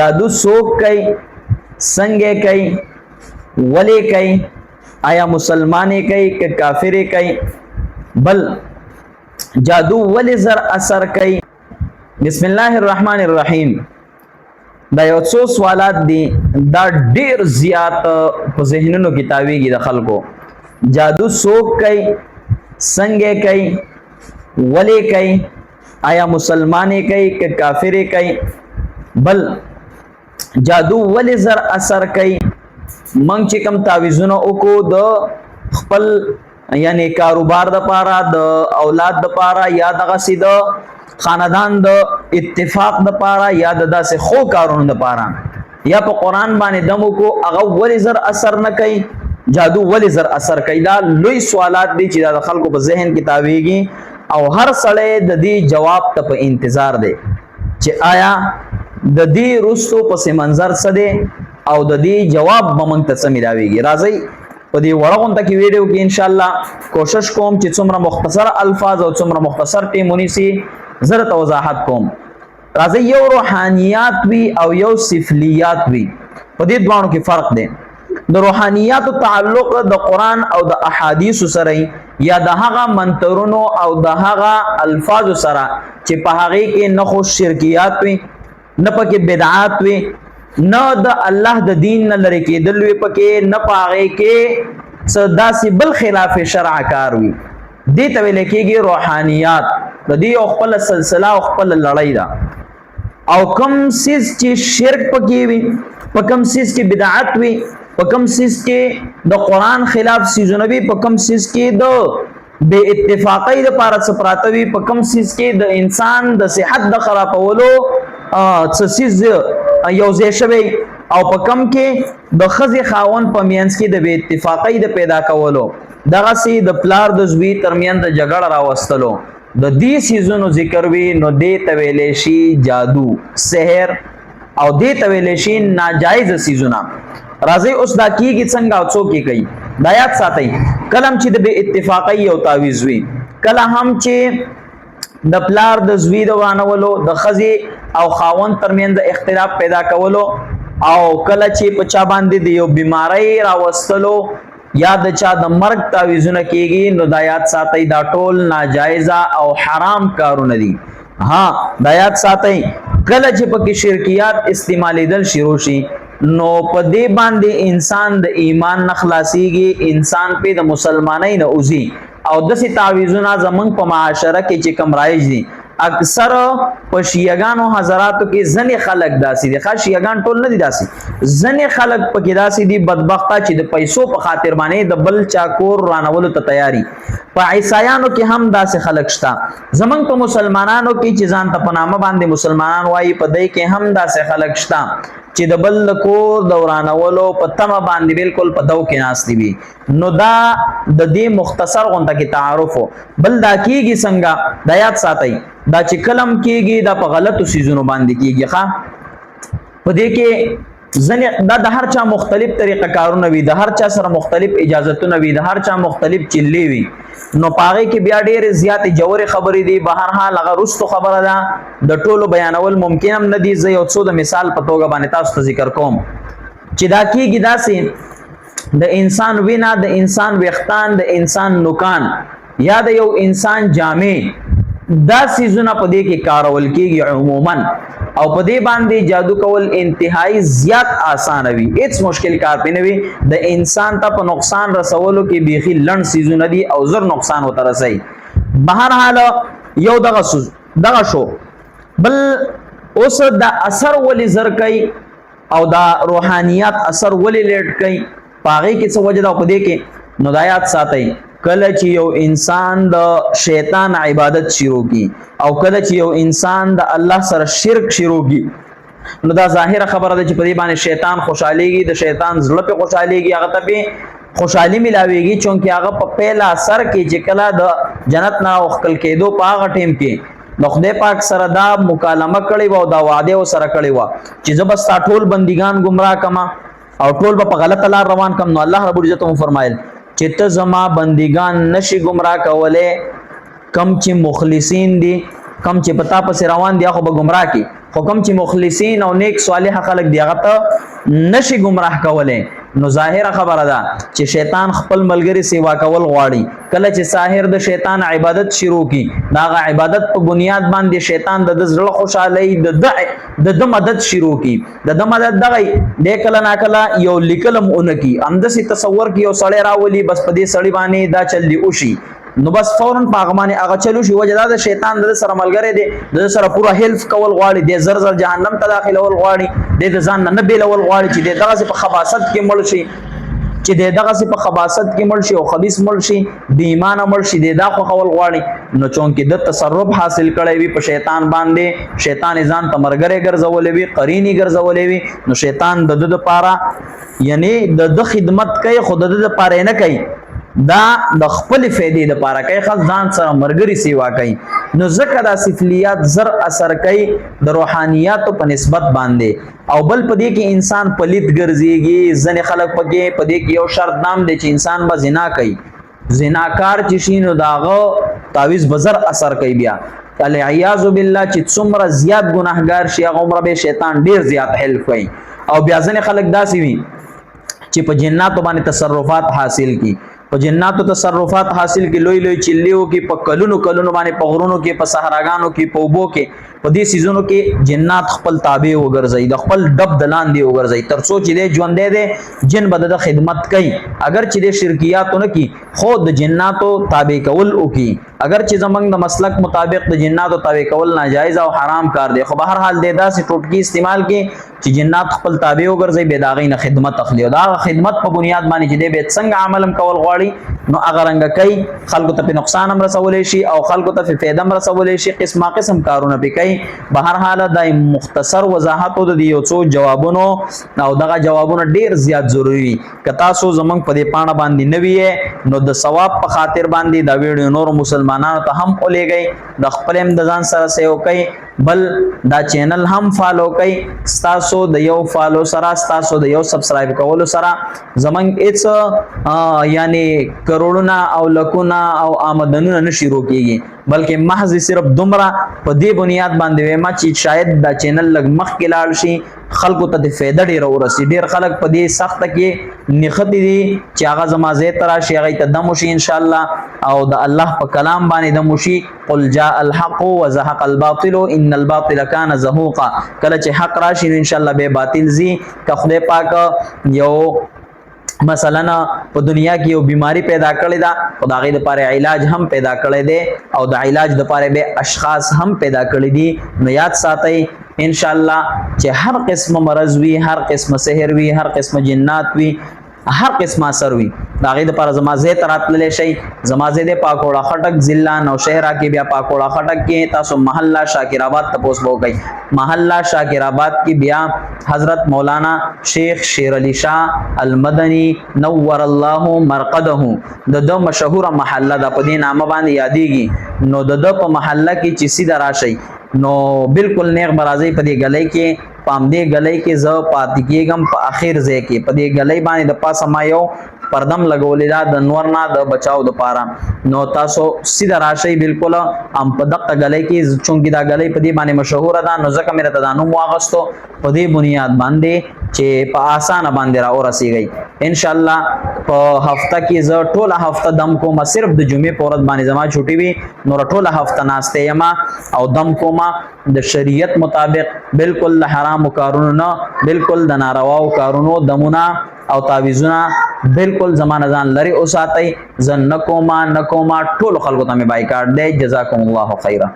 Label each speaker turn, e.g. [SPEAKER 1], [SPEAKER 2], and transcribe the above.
[SPEAKER 1] جادو څوک کوي، څنګه کوي، ولې کوي، آیا مسلمانې کوي که کافرې کوي، بل جادو ولې زر اثر کوي. بسم الله الرحمن الرحیم. دا یو څو سوالات دي، دا ډیر زیات په ذهنونو کې تاویږي د خلکو. جادو څوک کوي، څنګه کوي، ولې کوي، آیا مسلمانې کوي که کافرې کوي، بل جادو ولې زر اثر کوي. منګ چې کم تعویذونه وکړو د خپل یعنی کاروبار د پاره، د اولاد د پاره، یا دغه سید خاندان د اتفاق د پاره، یا د داسې خو کارونو د پاره، یا په قران باندې دمو کو هغه ولې زر اثر نه کوي. جادو ولې زر اثر کوي. دا لوی سوالات دي چې د خلکو په ذهن کې تاویږي او هر سړی د دې جواب ته په انتظار دی چې آیا د دې رستو پس منظر څه دی او د دې جواب به موږ ته څه ملاويږي. راځي په دې وړاندې کې ویډیو کې ان شاء الله کوشش کوم چې څومره مختصر الفاظ او څومره مختصر ټیمونی سي زره توضاحت کوم. راځي یو روحانيات وی او یو سفلیات وی، په دې دوانو کې فرق دی. د روحانيات تعلق د قران او د احادیث سره یا د هغه منترونو او د هغه الفاظ سره چې په هغه کې نه خو شرکیات وي، نه پکې بدعات وي، نه د الله د دین نه لری کېدل وي پکې، نه پاغه کې داسې بل خلاف شرع کار وي. دې ته ویل کېږي روحانيات. د دې خپل سلسله او خپل لړۍ ده. او کوم سیس چې شرک پکې وي، په کوم سیس کې بدعت وي، په کوم سیس کې د قران خلاف سيزونه وي، په کوم سیس کې د بے اتفاقی د پاره سپراتوي، په کوم سیس کې د انسان د صحت د خرابولو سیز یو ځای شوی، او په کم کې د خزي خاون په مینس کې د بے اتفاقی د پیدا کولو، دغه سي د پلار د زوی ترمن د جګړه راوستلو، د دې سيزونو ذکر وی نو دې تویلې شي جادو، سحر، او دې تویلې شي ناجایز سيزونه. راځي اوس دا کیږي څنګه او څوک کوي. دا یاد ساتئ، کلم چې د بے اتفاقی او تعویذ وی، کله هم چې د پلار د زوی د وانولو، د خزي او خاون ترمن د اختلاف پیدا کولو، او کله چې په چا باندې د یو بیماری راوستلو یا د چا د مرګ تعویذونه کیږي، نو د یاد ساتي دا ټول ناجایز او حرام کارونه دي. ها د یاد ساتي کله چې پکې شرکیات استعمالیدل شروع شي، نو په دې باندې انسان د ایمان نه خلاصيږي، انسان په د مسلمانۍ نه اوزي. او داسې تعویذونه زمونږ په معاشره کې چې کم رایج دي، اکثر په شیعاګانو حضراتو کې ځنې خلک داسې دي، خاص شیعاګان ټول نه دي داسې، ځنې خلک پکې داسې دي بدبخته چې د پیسو په خاطر باندې د بل چا کور رانولو ته تیاری. په عیسایانو کې هم داسې خلک شته، زمونږ په مسلمانانو کې چې ځان ته په نامه باندې مسلمانان وایي، په دې کې هم داسې خلک شته چې د بل کور دورانولو په تمه باندې بالکل په دو کې ناست دي. نو دا د دې مختصر غونډه کې تعارف بل دا کیږي څنګه. دا یاد ساتئ، دا چې کلم کیږي دا په غلطو سيزونو باندې کیږي. ښا په دې کې ځنه دا د هر چا مختلف طریقه کارونه وي، د هر چا سره مختلف اجازهتونه وي، د هر چا مختلف چلې وي. نو پاره کې بیا ډېر زیات جوړې خبرې دي. بهر حال هغه رستو خبره ده، د ټولو بیانول ممکن هم نه دي. زه یو څو د مثال په توګه باندې تاسو ته ذکر کوم چې دا کیږي داسې د انسان وینا، د انسان ویختان، د انسان نوکان، یا د یو انسان جامې، دا سيزونه په دې کې کارول کېږي عموما. او په دې باندې جادو کول انتهایی زیات آسان وي، هیڅ مشکل کار نه وي. د انسان ته په نقصان رسولو کې بيخي لړن سيزونه دي او زر نقصان وته رسي. بهر حال یو دغه شو بل اوس د اثر ولې زر کوي او دا روحانيات اثر ولې لیټ کوي، پاغه کې څه وجه ده په دې کې. نو دا یاد ساتئ، کله چې یو انسان د شیطان عبادت شروع کی او کله چې یو انسان د الله سره شرک شروع کی، نو دا ظاهره خبره ده چې په دې باندې شیطان خوشاليږي، د شیطان زړه په خوشاليږي، هغه ته به خوشحالي ملاويږي، چونکه هغه په پهلا سر کې چې کله د جنت نه وخل کېدو په هغه ټیم کې نو خدای پاک سره دا مکالمه کړې و او دا وعده و سره کړې و چې زبستا ټول بندگان گمراه کما او ټول په غلط لار روان کم. نو الله رب العزت هم فرمایل چې ته زما بندگان نشي گمراه کوله، کم چې مخلصین دي، کم چې پتا پس روان دي خو به گمراه کی. حکم چې مخلصین او نیک صالح خلق دی هغه ته نشي گمراه کوله. نو ظاهر خبره ده چې شیطان خپل ملګری سیوا کول غواړي. کله چې ساحر د شیطان عبادت شروع کی دا عبادت په بنیاد باندې شیطان د زړه خوشالۍ د مدد شروع کی د مدد دغه د کله نا کله یو لیکلم اونکی اندسي تصور کی یو سړی راولي بس په دې سړی باندې دا چل دی اوشي نو بس فورن پاغمانه هغه چلو شي وجه دا شیطان د سره ملګری دی د سره پورا هیلف کول غواړي د زر زر جهنم ته داخله ول غواړي د ځان نه بیل ول غواړي چې دغه په خباثت کې مړ شي چې دغه په خباثت کې مړ شي او خبيث مړ شي د ایمان مړ شي دغه خول غواړي. نو چونکه د تصرف حاصل کړي وي په شیطان باندې شیطان ځان تمرګره ګرځولې وي قرینی ګرځولې وي نو شیطان د پاره یعنی د خدمت کوي خود د پاره نه کوي دا د خپل فائدې لپاره کوي خاص ځان سره مرګري سیوا کوي. نو ځکه دا سفلیات زر اثر کوي د روحانياتو په نسبت باندې او بل پدې کې انسان پلیت ګرځيږي ځنې خلک پدې کې یو شرط نام دی چې انسان به زنا کوي زناکار چې شینو داغه تعویز بزر اثر کوي بیا العیاذ بالله چې څومره زیات ګناهګار شي هغه عمر به شیطان ډیر زیات هیلپ کوي. او بیا ځنې خلک داسي وي چې په جناتو باندې تصرفات حاصل کی په جناتو تصرفات حاصل کی لوی لوی چلیو کی په کلونو باندې په غرونو کې په صحراګانو کې په وبو کې په دې سيزونو کې جنات خپل تابع وګرځي د خپل دب دلان دی وګرځي ترڅو چې دې ژوند دې جن بد د خدمت کوي اگر چې دې شرکیاتونه کې خود جناتو تابع کول او کی اگر چې زمنګ د مسلک مطابق د جناتو تابع کول ناجایز او حرام کار دی خو به هر حال دې داسې ټوټکی استعمال کې چې جنات خپل تابع وګرځي به داغې نه خدمت اخلي او دا خدمت په بنیاد باندې چې دې به څنګه عملم کول غواړي نو هغه رنګ کوي خلکو ته په نقصان هم رسولې شي او خلکو ته په فایده هم رسولې شي قسمه قسم کارونه به کوي. به هر حال د مختصر وضاحت او د یو څو جوابونو او دغه جوابونه ډیر زیات ضروری که تاسو زمنګ په دې پاڼه باندې نوی نو د ثواب په خاطر باندې دا ویډیو نور مسلمانانو ته هم ولېږئ د خپل امتحان سره سیو کوي بل دا چینل هم فالو کوي تاسو د یو فالو سره تاسو د یو سبسکرایب کولو سره زمنګ اټس یعنی کروڑونه او لکونه او آمدنونه نشي روکيږي بلکې محض صرف دومره په دې بنیاد باندې وما چې شاید دا چینل لګ مخ کې لاړ شي خلکو ته د فایده ډیر ورسي ډیر خلک په دې سخت کې نختی دي چې هغه زمازه ترا شي هغه ته دمو شي ان شاء الله او د الله په کلام باندې دمو شي قل جاء الحق وزهق الباطل ان الباطل كان زهوقا کله چې حق راشي ان شاء الله به باطل زی که خدای پاک یو مثلا په دنیا کې یو بیماری پیدا کړې ده او د هغې لپاره علاج هم پیدا کړی دی او د علاج لپاره به اشخاص هم پیدا کړي دي نو یاد ساتئ ان شاء الله چې هر قسم مرض وي هر قسم سحر وي هر قسم جنات وي هر قسم اثر وي دا غي د پر زمازه تراتللې شي زمازه د پاکوړه خټک ضلع نو شهرا کې بیا پاکوړه خټک کې تاسو محله شاکر آباد تپوس بو گئی محله شاکر آباد کې بیا حضرت مولانا شیخ شیر علی شاه المدنی نور الله مرقده د مشهور محله د په دې نامه باندې یادېږي نو د په محله کې چې سیده راشي نو بالکل نیغ برازي په دې غلې کې پام دې غلې کې ز پاتې کېګم په اخر ځای کې په دې غلې باندې د پاسه ما یو پردم لګولې دا د نور نه د بچاو د پاره نو تاسو سیده راشي بالکل ام په دغه غلې کې چونګې دا غلې په دې باندې مشهور ده نو ځکه مې ته دانو واغستو په دې بنیاد باندې چې په آسان باندې را ورسیږي ان شاء الله په هفته کې ز ټوله هفته دم کوم صرف د جمعې په ورځ باندې زما چھوټي وي نو ټوله هفته ناشته یما او دم کوم د شریعت مطابق بالکل حرام کارونو نه بالکل د نارواو کارونو دمونه او تعویذونه بالکل زمانه ځان لري او ساتي زن نکوما ټول خلکو ته مې بایکاټ دی جزاکم الله خیره.